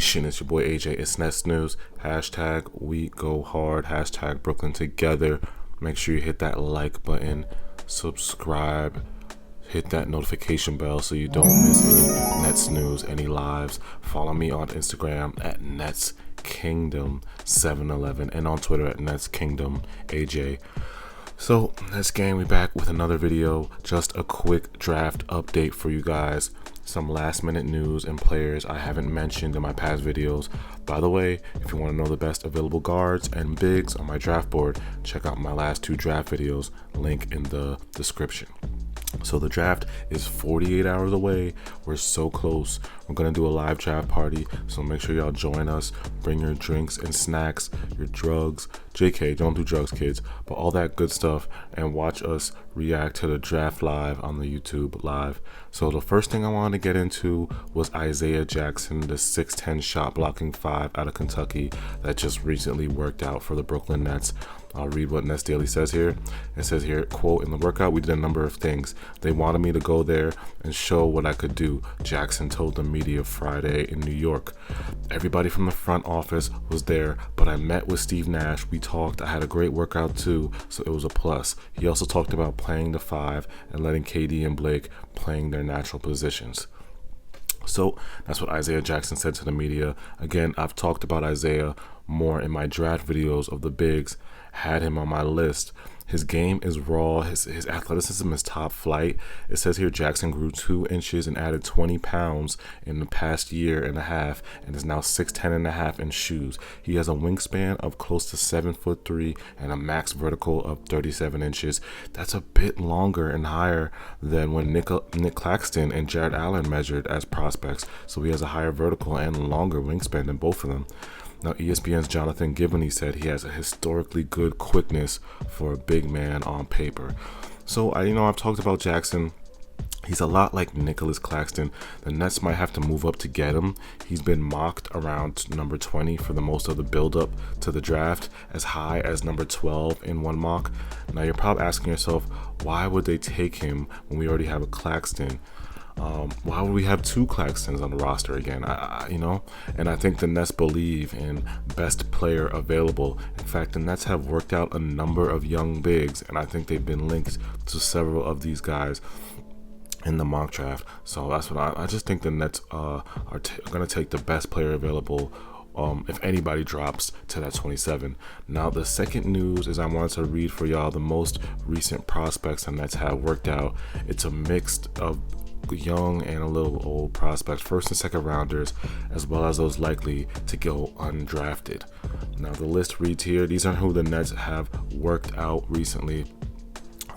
Nation, it's your boy AJ. It's Nets News. Hashtag we go hard. Hashtag Brooklyn together. Make sure you hit that like button, subscribe, hit that notification bell so you don't miss any Nets news, any lives. Follow me on Instagram at Nets Kingdom 711 and on Twitter at Nets Kingdom AJ. So this game, we back with another video. Just a quick draft update for you guys. Some last minute news and players I haven't mentioned in my past videos. By the way, if you want to know the best available guards and bigs on my draft board, check out my last 2 draft videos, link in the description. So the draft is 48 hours away. We're so close. We're gonna do a live draft party, so make sure y'all join us. Bring your drinks and snacks, your drugs. JK, don't do drugs, kids, but all that good stuff, and watch us react to the draft live on the YouTube live. So the first thing I wanted to get into was Isaiah Jackson, the 6'10 shot blocking 5 out of Kentucky that just recently worked out for the Brooklyn Nets. I'll read what Nets Daily says here. It says here, quote, "In the workout, we did a number of things. They wanted me to go there and show what I could do," Jackson told the media Friday in New York. "Everybody from the front office was there, but I met with Steve Nash. We talked. I had a great workout too, so it was a plus." He also talked about playing the 5 and letting KD and Blake playing their natural positions. So that's what Isaiah Jackson said to the media. Again, I've talked about Isaiah more in my draft videos of the bigs, had him on my list. His game is raw, his athleticism is top flight. It says here Jackson grew 2 inches and added 20 pounds in the past year and a half and is now 6'10 and a half in shoes. He has a wingspan of close to 7'3" and a max vertical of 37 inches. That's a bit longer and higher than when Nick Claxton and Jared Allen measured as prospects. So he has a higher vertical and longer wingspan than both of them. Now, ESPN's Jonathan Givney said he has a historically good quickness for a big man on paper. So, I've talked about Jackson. He's a lot like Nicolas Claxton. The Nets might have to move up to get him. He's been mocked around number 20 for the most of the build-up to the draft, as high as number 12 in one mock. Now, you're probably asking yourself, why would they take him when we already have a Claxton? Why would we have 2 Claxtons on the roster again? And I think the Nets believe in best player available. In fact, the Nets have worked out a number of young bigs, and I think they've been linked to several of these guys in the mock draft. So that's what I just think the Nets are going to take the best player available. If anybody drops to that 27. Now, the second news is I wanted to read for y'all the most recent prospects the Nets have worked out. It's a mix of young and a little old prospects, first and second rounders, as well as those likely to go undrafted. Now, the list reads here. These are who the Nets have worked out recently.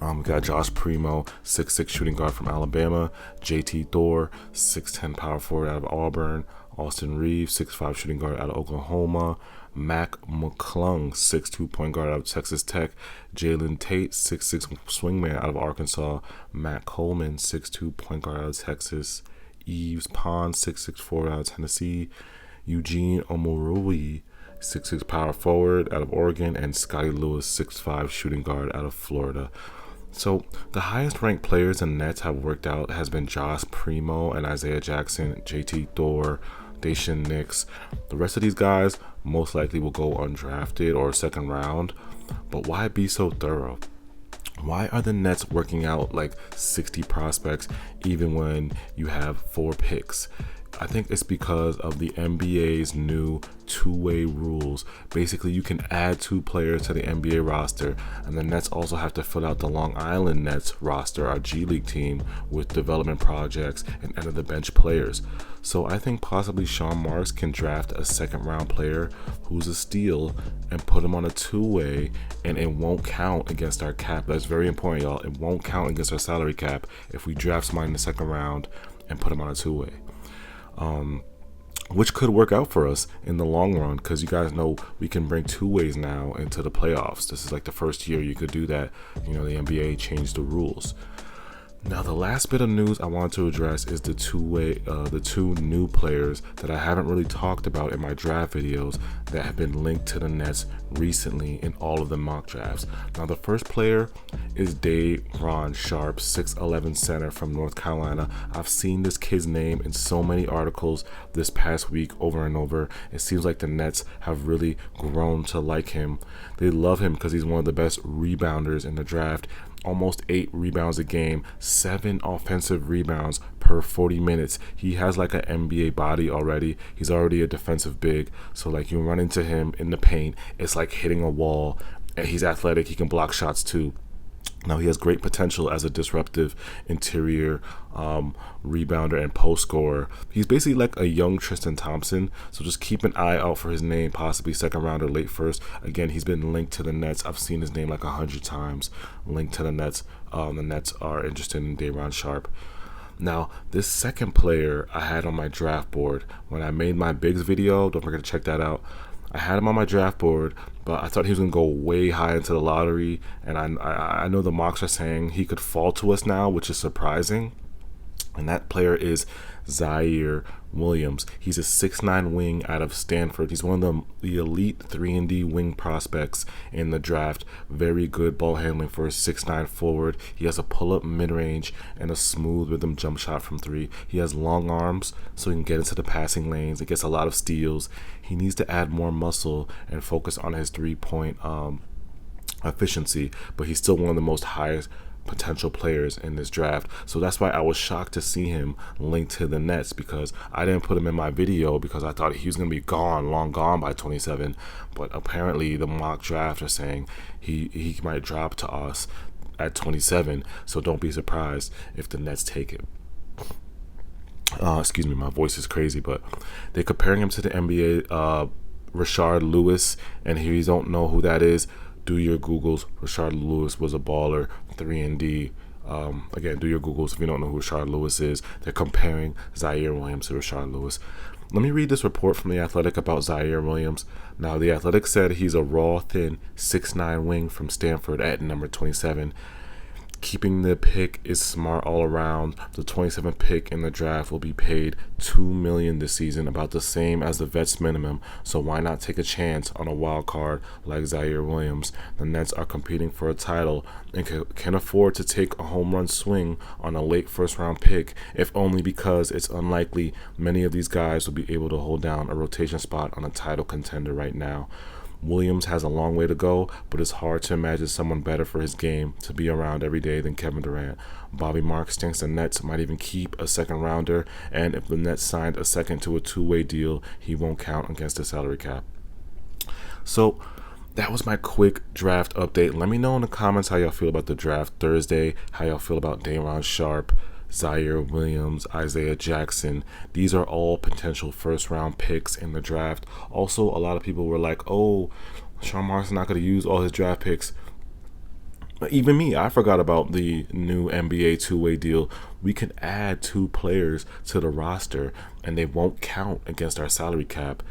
We got Josh Primo, 6'6 shooting guard from Alabama. JT Thor, 6'10 power forward out of Auburn. Austin Reeves, 6'5 shooting guard out of Oklahoma. Mac McClung, 6'2 point guard out of Texas Tech. Jalen Tate, 6'6 swingman out of Arkansas. Matt Coleman, 6'2 point guard out of Texas. Yves Pons, 6'6 forward out of Tennessee. Eugene Omoruyi, 6'6 power forward out of Oregon. And Scotty Lewis, 6'5 shooting guard out of Florida. So the highest ranked players the Nets have worked out has been Josh Primo and Isaiah Jackson, JT Thor, Daishen Nix. The rest of these guys most likely will go undrafted or second round. But why be so thorough? Why are the Nets working out like 60 prospects even when you have 4 picks? I think it's because of the NBA's new 2-way rules. Basically, you can add 2 players to the NBA roster, and the Nets also have to fill out the Long Island Nets roster, our G League team, with development projects and end-of-the-bench players. So I think possibly Sean Marks can draft a second-round player who's a steal and put him on a 2-way, and it won't count against our cap. That's very important, y'all. It won't count against our salary cap if we draft somebody in the second round and put him on a 2-way. Which could work out for us in the long run, because you guys know we can bring 2-ways now into the playoffs. This is like the first year you could do that. The NBA changed the rules. Now, the last bit of news I want to address is the two new players that I haven't really talked about in my draft videos that have been linked to the Nets recently in all of the mock drafts. Now, the first player is Deron Sharp, 6'11" center from North Carolina. I've seen this kid's name in so many articles this past week over and over. It seems like the Nets have really grown to like him. They love him because he's one of the best rebounders in the draft. Almost 8 rebounds a game, 7 offensive rebounds per 40 minutes. He has like an NBA body already. He's already a defensive big. So like you run into him in the paint, it's like hitting a wall. And he's athletic. He can block shots too. Now, he has great potential as a disruptive interior rebounder and post scorer. He's basically like a young Tristan Thompson, so just keep an eye out for his name, possibly second round or late first. Again, he's been linked to the Nets. I've seen his name like 100 times linked to the Nets. The Nets are interested in Deron Sharp. Now, this second player I had on my draft board when I made my Bigs video, don't forget to check that out. I had him on my draft board, but I thought he was going to go way high into the lottery, and I know the mocks are saying he could fall to us now, which is surprising. And that player is Ziaire Williams. He's a 6'9" wing out of Stanford. He's one of the elite 3-and-D wing prospects in the draft. Very good ball handling for a 6'9" forward. He has a pull-up mid-range and a smooth rhythm jump shot from 3. He has long arms, so he can get into the passing lanes. He gets a lot of steals. He needs to add more muscle and focus on his three-point efficiency, but he's still one of the most highest potential players in this draft. So that's why I was shocked to see him linked to the Nets, because I didn't put him in my video because I thought he was going to be long gone by 27. But apparently the mock draft are saying he might drop to us at 27. So don't be surprised if the Nets take him. Excuse me, my voice is crazy, but they're comparing him to the NBA Rashard Lewis, and if you don't know who that is, do your Googles. Rashard Lewis was a baller, 3-and-D. Again, do your Googles if you don't know who Rashard Lewis is. They're comparing Ziaire Williams to Rashard Lewis. Let me read this report from The Athletic about Ziaire Williams. Now, The Athletic said he's a raw, thin, 6'9" wing from Stanford at number 27. Keeping the pick is smart all around. The 27th pick in the draft will be paid $2 million this season, about the same as the vet's minimum. So why not take a chance on a wild card like Ziaire Williams? The Nets are competing for a title and can afford to take a home run swing on a late first round pick, if only because it's unlikely many of these guys will be able to hold down a rotation spot on a title contender right now. Williams has a long way to go, but it's hard to imagine someone better for his game to be around every day than Kevin Durant. Bobby Marks thinks the Nets might even keep a second rounder, and if the Nets signed a second to a two-way deal, he won't count against the salary cap. So that was my quick draft update. Let me know in the comments how y'all feel about the draft Thursday, how y'all feel about Deron Sharp, Ziaire Williams, Isaiah Jackson. These are all potential first-round picks in the draft. Also, a lot of people were like, oh, Sean Marks is not going to use all his draft picks. Even me, I forgot about the new NBA two-way deal. We can add 2 players to the roster, and they won't count against our salary cap.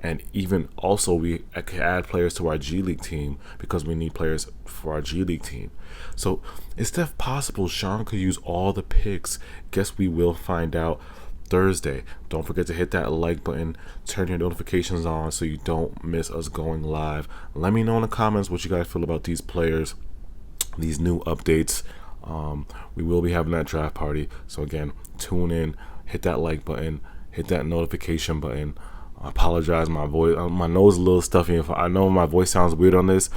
And even also, we can add players to our G League team because we need players for our G League team. So it's definitely possible Sean could use all the picks. Guess we will find out Thursday. Don't forget to hit that like button, turn your notifications on so you don't miss us going live. Let me know in the comments what you guys feel about these players, these new updates. We will be having that draft party. So again, tune in, hit that like button, hit that notification button. I apologize, my voice, my nose is a little stuffy. If I know my voice sounds weird on this,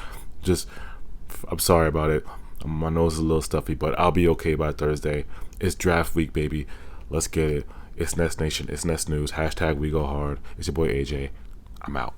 I'm sorry about it. My nose is a little stuffy, but I'll be okay by Thursday. It's draft week, baby. Let's get it. It's Nets Nation. It's Nets News. # we go hard. It's your boy AJ. I'm out.